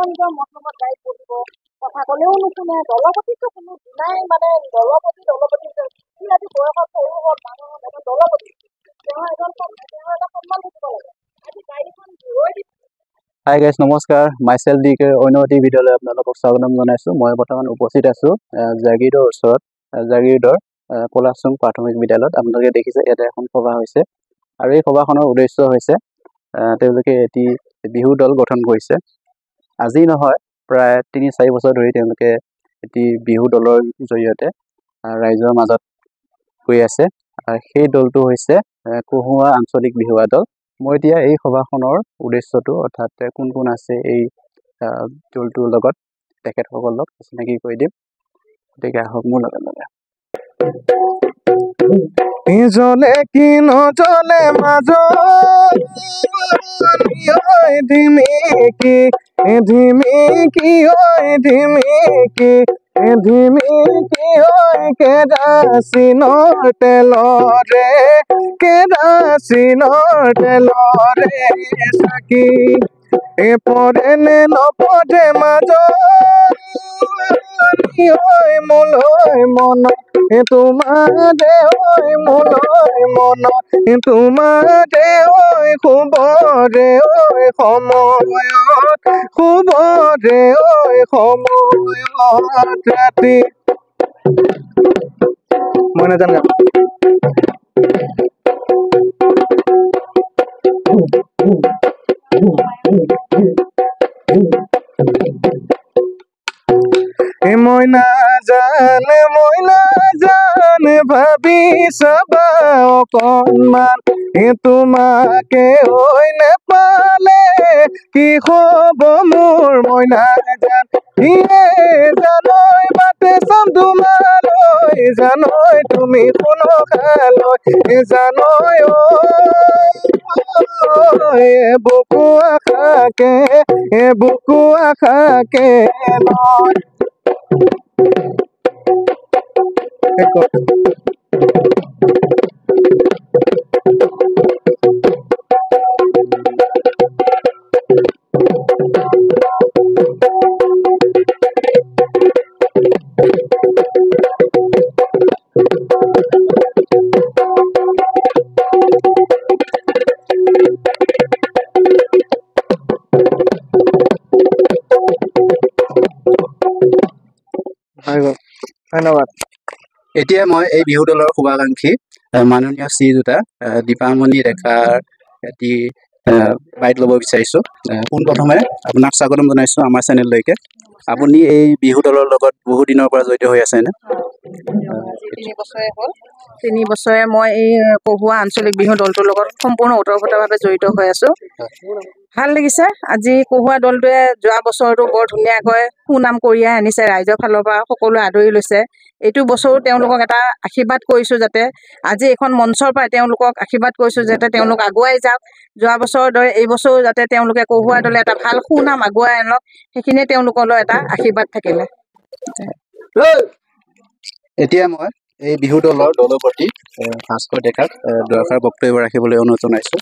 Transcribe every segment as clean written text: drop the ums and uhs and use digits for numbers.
নিজৰ মতামত গাই পঢ়িব কথা ক'লেও নুশুনে দলপতিটো কোনো নাই মানে দলপতি সি আজি বয়সত সৰু হ'ল মানুহ এজন দলপতি তেওঁ এটা সন্মান থাকিব লাগে আজি গাড়ীখন ৰৈ দিছে। হাই গাইজ নমস্কাৰ মাইছেল ডি কে অন্য এটি ভিডিঅ'লৈ আপোনালোকক স্বাগতম জনাইছোঁ। মই বৰ্তমান উপস্থিত আছোঁ জাগিৰোডৰ ওচৰত জাগিৰোডৰ পলাশচুং প্ৰাথমিক বিদ্যালয়ত। আপোনালোকে দেখিছে ইয়াতে এখন সভা হৈছে আৰু এই সভাখনৰ উদ্দেশ্য হৈছে তেওঁলোকে এটি বিহু দল গঠন কৰিছে। আজি নহয় প্ৰায় ৩-৪ বছৰ ধৰি তেওঁলোকে এটি বিহু দলৰ জৰিয়তে ৰাইজৰ মাজত গৈ আছে। সেই দলটো হৈছে কহুৱা আঞ্চলিক বিহুৱা দল। মই এতিয়া এই সভাখনৰ উদ্দেশ্যটো অৰ্থাৎ কোন কোন আছে এই দলটোৰ লগত তেখেতসকলক চিনাকি কৰি দিম। গতিকে আহক মোৰ লগে লগে। জলে কি নজলে ধিমিকি ধিমিকি ধিমিকি ধিমিকি কেৰাচিনৰ তেলৰে চাকি পৰে নে নপৰে মাজত মোলৈ মন তোমাৰে মোলৈ মন তোমাৰে শুবৰে সময়ত শুবৰে সময়ত ৰাতি মই নাজানো মই নাজানে ভাবি চাবা অকণমান তোমাকে হৈ নেপালে কি হব মোৰ মই জানৈ বাটে চাম তোমালৈ জানৈ তুমি কোনো খালৈ জানৈ বুকু আশাকে লয় ধন্যবাদ। এতিয়া মই এই বিহু দলৰ শুভাকাংক্ষী মাননীয় শ্ৰীযুতা দীপামণি ডেকাৰ এটি বাইট ল'ব বিচাৰিছোঁ। পোনপ্ৰথমে আপোনাক স্বাগতম জনাইছোঁ আমাৰ চেনেললৈকে। আপুনি এই বিহু দলৰ লগত বহু দিনৰ পৰা জড়িত হৈ আছেনে? 3 বছৰে হ'ল। 3 বছৰে মই এই কহুৱা আঞ্চলিক বিহু দলটোৰ লগত সম্পূৰ্ণ ওতঃপ্ৰোতভাৱে জড়িত হৈ আছোঁ। ভাল লাগিছে। আজি কহুৱা দলটোৱে যোৱা বছৰটো বৰ ধুনীয়াকৈ সুনাম কঢ়িয়াই আনিছে। ৰাইজৰ ফালৰ পৰা সকলোৱে আদৰি লৈছে। এইটো বছৰো তেওঁলোকক এটা আশীৰ্বাদ কৰিছোঁ যাতে আজি এখন মঞ্চৰ পৰাই তেওঁলোকক আশীৰ্বাদ কৰিছোঁ যাতে তেওঁলোক আগুৱাই যাওক। যোৱা বছৰৰ দৰে এই বছৰো যাতে তেওঁলোকে কহুৱা দলে এটা ভাল সুনাম আগুৱাই আনক সেইখিনিয়ে তেওঁলোকলৈ এটা আশীৰ্বাদ থাকিলে। এতিয়া মই এই বিহু দলৰ দলপতি ভাস্কৰ ডেকাক দুআষাৰ বক্তব্য ৰাখিবলৈ অনুৰোধ জনাইছোঁ।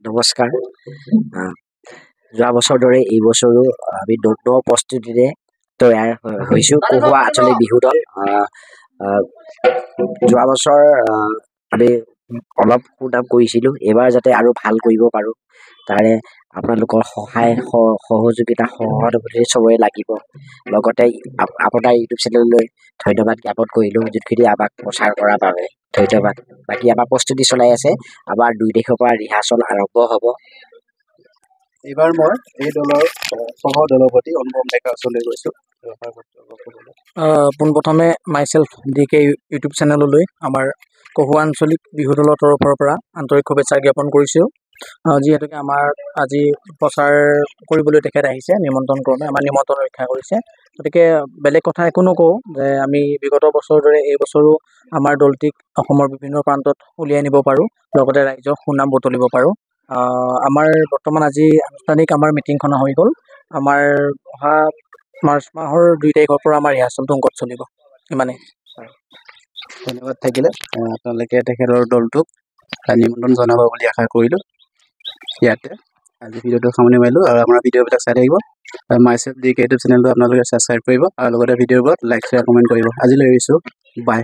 নমস্কাৰ। যোৱা বছৰ দৰে এই বছৰো আমি নগ্ন প্ৰস্তুতিৰে তৈয়াৰ হৈছোঁ কহুৱা আঞ্চলিক বিহু দল। যোৱা বছৰ আমি অলপ সুনাম কৰিছিলোঁ। এইবাৰ যাতে আৰু ভাল কৰিব পাৰোঁ তাৰে আপোনালোকৰ সহায় সহযোগিতা সহানুভূতি চবৰে লাগিব। লগতে আপোনাৰ ইউটিউব চেনেললৈ ধন্যবাদ জ্ঞাপন কৰিলোঁ যোনখিনি আমাক প্ৰচাৰ কৰাৰ বাবে ধন্যবাদ। বাকী আমাৰ প্ৰস্তুতি চলাই আছে। আমাৰ 2 তাৰিখৰ পৰা ৰিহাৰ্চল আৰম্ভ হ'ব। এইবাৰ মই এই দলৰ সহ দলপতি অনুপম ডেকাৰ ওচৰলৈ গৈছোঁ। পোনপ্ৰথমে মাইছেল্ফ ডি কে ইউটিউব চেনেললৈ আমাৰ কহুৱা আঞ্চলিক বিহু দলৰ তৰফৰ পৰা আন্তৰিক শুভেচ্ছা জ্ঞাপন কৰিছোঁ। যিহেতুকে আমাৰ আজি প্ৰচাৰ কৰিবলৈ তেখেত আহিছে নিমন্ত্ৰণ ক্ৰমে আমাৰ নিমন্ত্ৰণ ৰক্ষা কৰিছে। গতিকে বেলেগ কথা একো নকওঁ যে আমি বিগত বছৰৰ দৰে এই বছৰো আমাৰ দলটিক অসমৰ বিভিন্ন প্ৰান্তত উলিয়াই নিব পাৰোঁ লগতে ৰাইজক সুনাম বুটলিব পাৰোঁ। আমাৰ বৰ্তমান আজি আনুষ্ঠানিক আমাৰ মিটিংখন হৈ গ'ল। আমাৰ অহা মাৰ্চ মাহৰ 2 তাৰিখৰ পৰা আমাৰ ৰিহাৰ্চেলটো অংকত চলিব। ইমানেই। ধন্যবাদ থাকিলে আপোনালোকে তেখেতৰ দলটোক নিমন্ত্ৰণ জনাব বুলি আশা কৰিলোঁ। ইয়াতে আজি ভিডিঅ'টো সামৰণি মাৰিলোঁ আৰু আমাৰ ভিডিঅ'বিলাক চাই থাকিব। মাইচেল্ফ ডি কে ইউটিউব চেনেলটো আপোনালোকে ছাবস্ক্ৰাইব কৰিব আৰু লগতে ভিডিঅ'বোৰত লাইক শ্বেয়াৰ কমেণ্ট কৰিব আজিলৈ এৰিছোঁ বাই